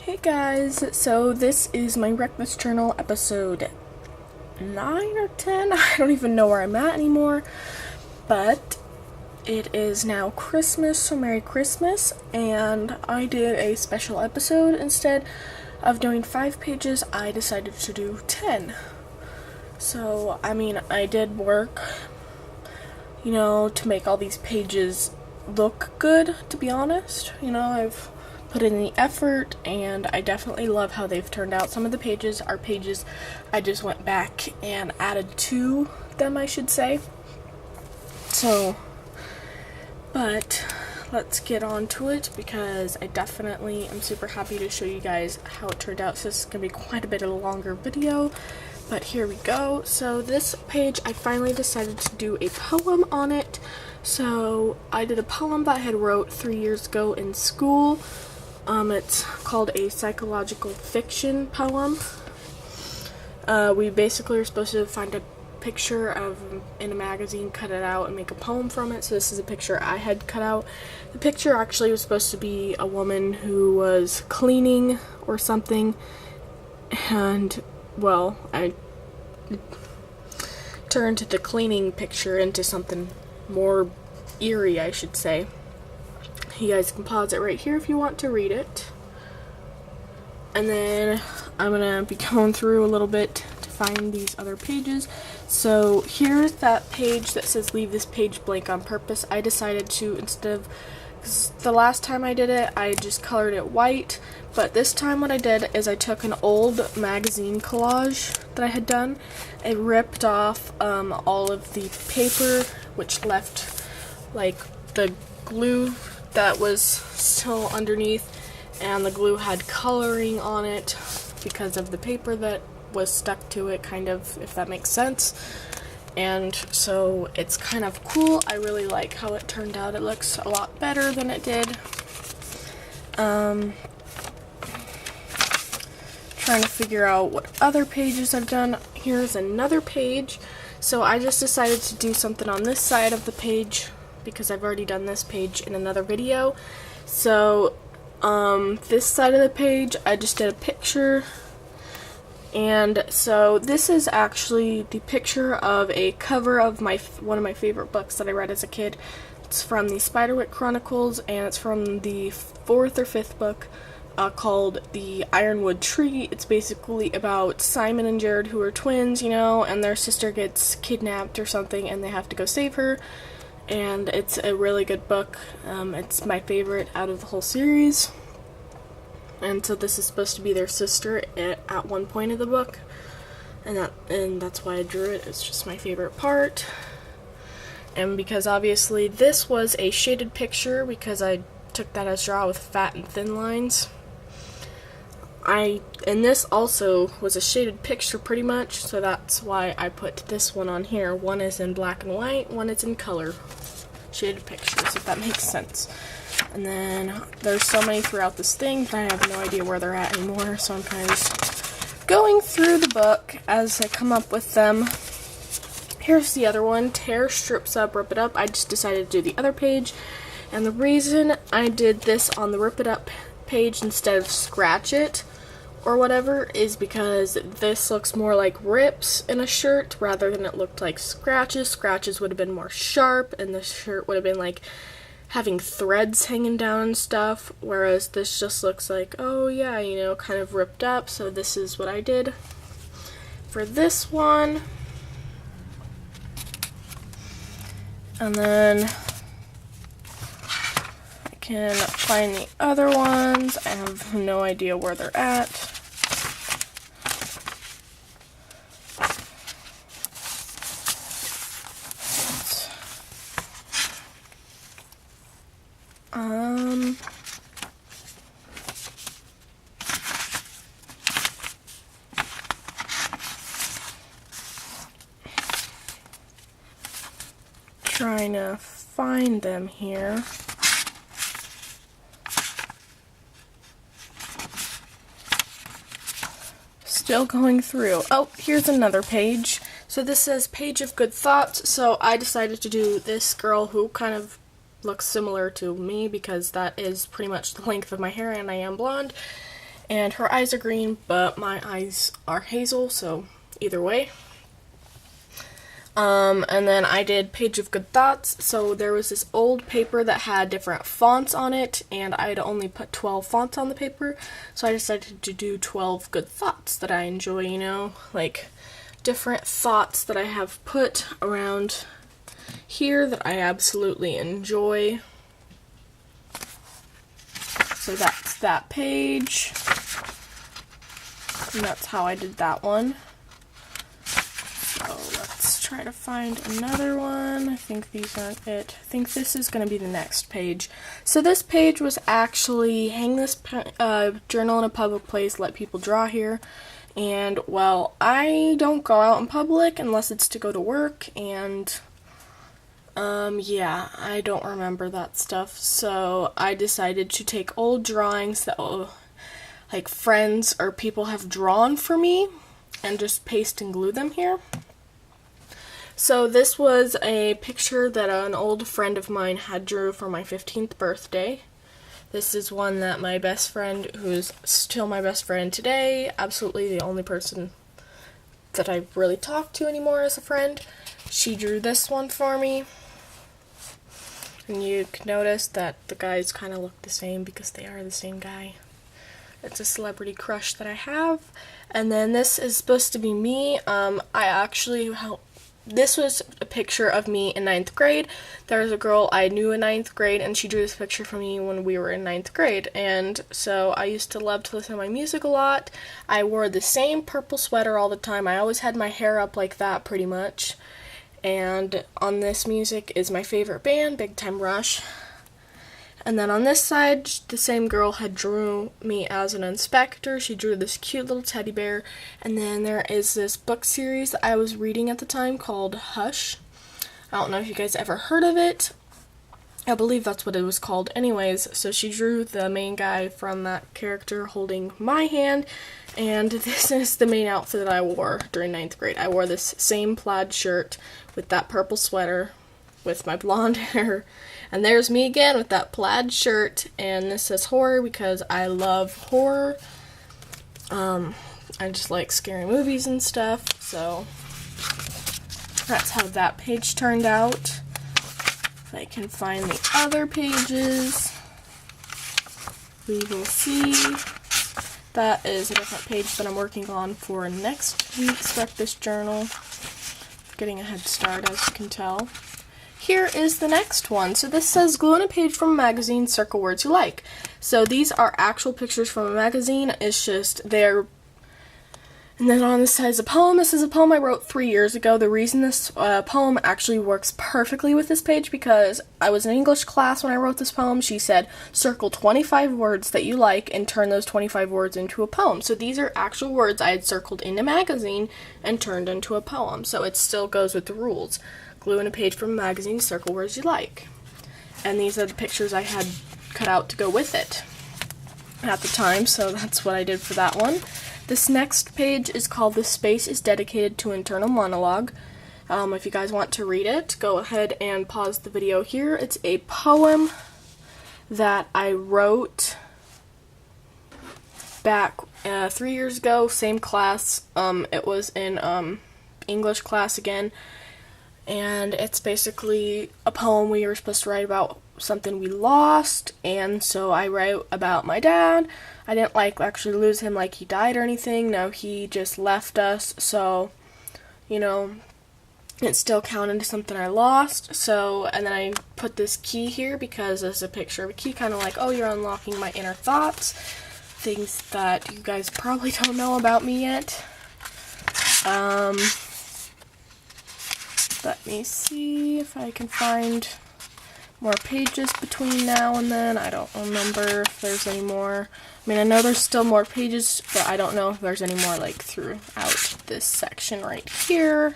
Hey guys, so this is my Reckless Journal episode 9 or 10, I don't even know where I'm at anymore, but it is now Christmas, so Merry Christmas, and I did a special episode. Instead of doing 5 pages, I decided to do 10. So, I did work, to make all these pages look good, to be honest. I've put in the effort, and I definitely love how they've turned out. Some of the pages are pages I just went back and added to them, I should say. So, but let's get on to it, because I definitely am super happy to show you guys how it turned out. So this is going to be quite a bit of a longer video, but here we go. So this page, I finally decided to do a poem on it. So I did a poem that I had wrote 3 years ago in school. It's called a psychological fiction poem. We basically are supposed to find a picture of in a magazine, cut it out, and make a poem from it. So this is a picture I had cut out. The picture actually was supposed to be a woman who was cleaning or something, and well, I turned the cleaning picture into something more eerie, I should say. You guys can pause it right here if you want to read it. And then I'm going to be going through a little bit to find these other pages. So here's that page that says leave this page blank on purpose. I decided to, instead of, because the last time I did it, I just colored it white. But this time what I did is I took an old magazine collage that I had done. I ripped off all of the paper, which left like the glue that was still underneath, and the glue had coloring on it because of the paper that was stuck to it, kind of, if that makes sense. And so it's kind of cool. I really like how it turned out. It looks a lot better than it did. Trying to figure out what other pages I've done. Here's another page. So I just decided to do something on this side of the page, because I've already done this page in another video. So, this side of the page, I just did a picture. And so this is actually the picture of a cover of one of my favorite books that I read as a kid. It's from the Spiderwick Chronicles, and it's from the 4th or 5th book called The Ironwood Tree. It's basically about Simon and Jared, who are twins, and their sister gets kidnapped or something, and they have to go save her. And it's a really good book. It's my favorite out of the whole series. And so this is supposed to be their sister at one point of the book, and that's why I drew it. It's just my favorite part. And because obviously this was a shaded picture, because I took that as draw with fat and thin lines. And this also was a shaded picture pretty much, so that's why I put this one on here. One is in black and white, one is in color. Shaded pictures, if that makes sense. And then there's so many throughout this thing that I have no idea where they're at anymore, so I'm kind of just going through the book as I come up with them. Here's the other one, tear strips up, rip it up. I just decided to do the other page, and the reason I did this on the rip it up page instead of scratch it or whatever is because this looks more like rips in a shirt rather than it looked like scratches. Scratches would have been more sharp, and the shirt would have been like having threads hanging down and stuff, whereas this just looks like, oh yeah, kind of ripped up. So this is what I did for this one. And then I can find the other ones. I have no idea where they're at. Trying to find them here. Still going through. Oh, here's another page. So this says Page of Good Thoughts. So I decided to do this girl who kind of looks similar to me because that is pretty much the length of my hair and I am blonde. and her eyes are green, but my eyes are hazel, so either way. And then I did Page of Good Thoughts. So there was this old paper that had different fonts on it, and I'd only put 12 fonts on the paper, so I decided to do 12 good thoughts that I enjoy, you know, like different thoughts that I have put around here that I absolutely enjoy. So that's that page, and that's how I did that one. So let's try to find another one. I think these aren't it. I think this is going to be the next page. So this page was actually hang this journal in a public place, let people draw here. And, well, I don't go out in public unless it's to go to work, and yeah, I don't remember that stuff, so I decided to take old drawings that, like, friends or people have drawn for me, and just paste and glue them here. So this was a picture that an old friend of mine had drew for my 15th birthday. This is one that my best friend, who's still my best friend today, absolutely the only person that I really talk to anymore as a friend, she drew this one for me. And you can notice that the guys kind of look the same because they are the same guy. It's a celebrity crush that I have. And then this is supposed to be me. This was a picture of me in 9th grade. There was a girl I knew in 9th grade, and she drew this picture for me when we were in 9th grade. And so I used to love to listen to my music a lot. I wore the same purple sweater all the time. I always had my hair up like that pretty much. And on this music is my favorite band, Big Time Rush. And then on this side, the same girl had drew me as an inspector. She drew this cute little teddy bear. And then there is this book series that I was reading at the time called Hush. I don't know if you guys ever heard of it. I believe that's what it was called. Anyways, so she drew the main guy from that character holding my hand. And this is the main outfit that I wore during 9th grade. I wore this same plaid shirt with that purple sweater with my blonde hair. And there's me again with that plaid shirt, and this says horror because I love horror. I just like scary movies and stuff, so that's how that page turned out. If I can find the other pages, we will see. That is a different page that I'm working on for next week's breakfast journal. Getting a head start, as you can tell. Here is the next one. So this says, glue in a page from a magazine, circle words you like. So these are actual pictures from a magazine. It's just they're... And then on this side is a poem. This is a poem I wrote 3 years ago. The reason this poem actually works perfectly with this page because I was in English class when I wrote this poem. She said, circle 25 words that you like and turn those 25 words into a poem. So these are actual words I had circled in a magazine and turned into a poem. So it still goes with the rules. Glue in a page from a magazine, circle words you like. And these are the pictures I had cut out to go with it at the time, so that's what I did for that one. This next page is called "This Space is Dedicated to Internal Monologue." If you guys want to read it, go ahead and pause the video here. It's a poem that I wrote back 3 years ago, same class. It was in English class again. And it's basically a poem we were supposed to write about something we lost, and so I wrote about my dad. I didn't actually lose him like he died or anything. No, he just left us, so, you know, it still counted as something I lost. So, and then I put this key here because there's a picture of a key, kind of like, oh, you're unlocking my inner thoughts, things that you guys probably don't know about me yet. Let me see if I can find more pages between now and then. I don't remember if there's any more. I mean, I know there's still more pages, but I don't know if there's any more, like, throughout this section right here.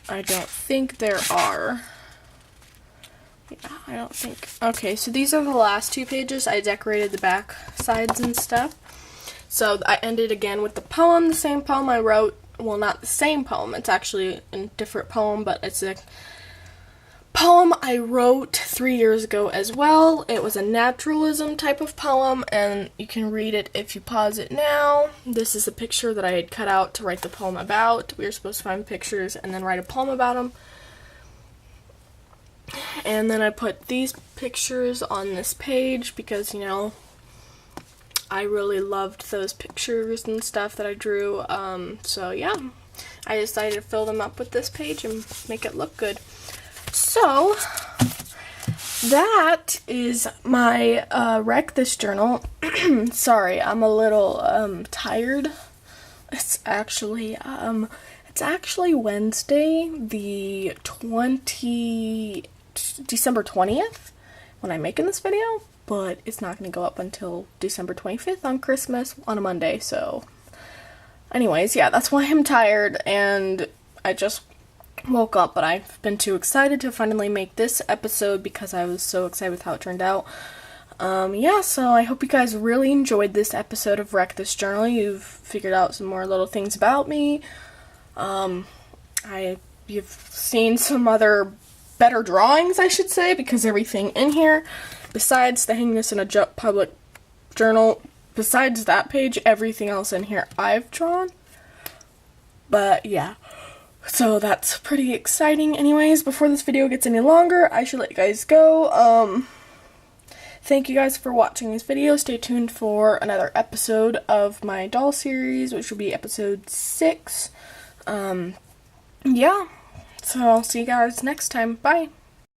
I don't think there are. Yeah, I don't think. Okay, so these are the last 2 pages. I decorated the back sides and stuff. So I ended again with the poem, the same poem I wrote. Well, not the same poem. It's actually a different poem, but it's a poem I wrote 3 years ago as well. It was a naturalism type of poem, and you can read it if you pause it now. This is a picture that I had cut out to write the poem about. We were supposed to find pictures and then write a poem about them. And then I put these pictures on this page because, you know, I really loved those pictures and stuff that I drew. So yeah, I decided to fill them up with this page and make it look good. So that is my Wreck This journal. Sorry, I'm a little tired. It's actually Wednesday, the December 20th when I'm making this video, but it's not going to go up until December 25th on Christmas on a Monday. So anyways, yeah, that's why I'm tired, and I just woke up, but I've been too excited to finally make this episode because I was so excited with how it turned out. Yeah, so I hope you guys really enjoyed this episode of Wreck This Journal. You've figured out some more little things about me. You've seen some other better drawings, I should say, because everything in here, besides the hang this in a public journal, besides that page, everything else in here I've drawn. But yeah, so that's pretty exciting. Anyways, before this video gets any longer, I should let you guys go. Thank you guys for watching this video. Stay tuned for another episode of my doll series, which will be episode 6. Yeah, so I'll see you guys next time. Bye!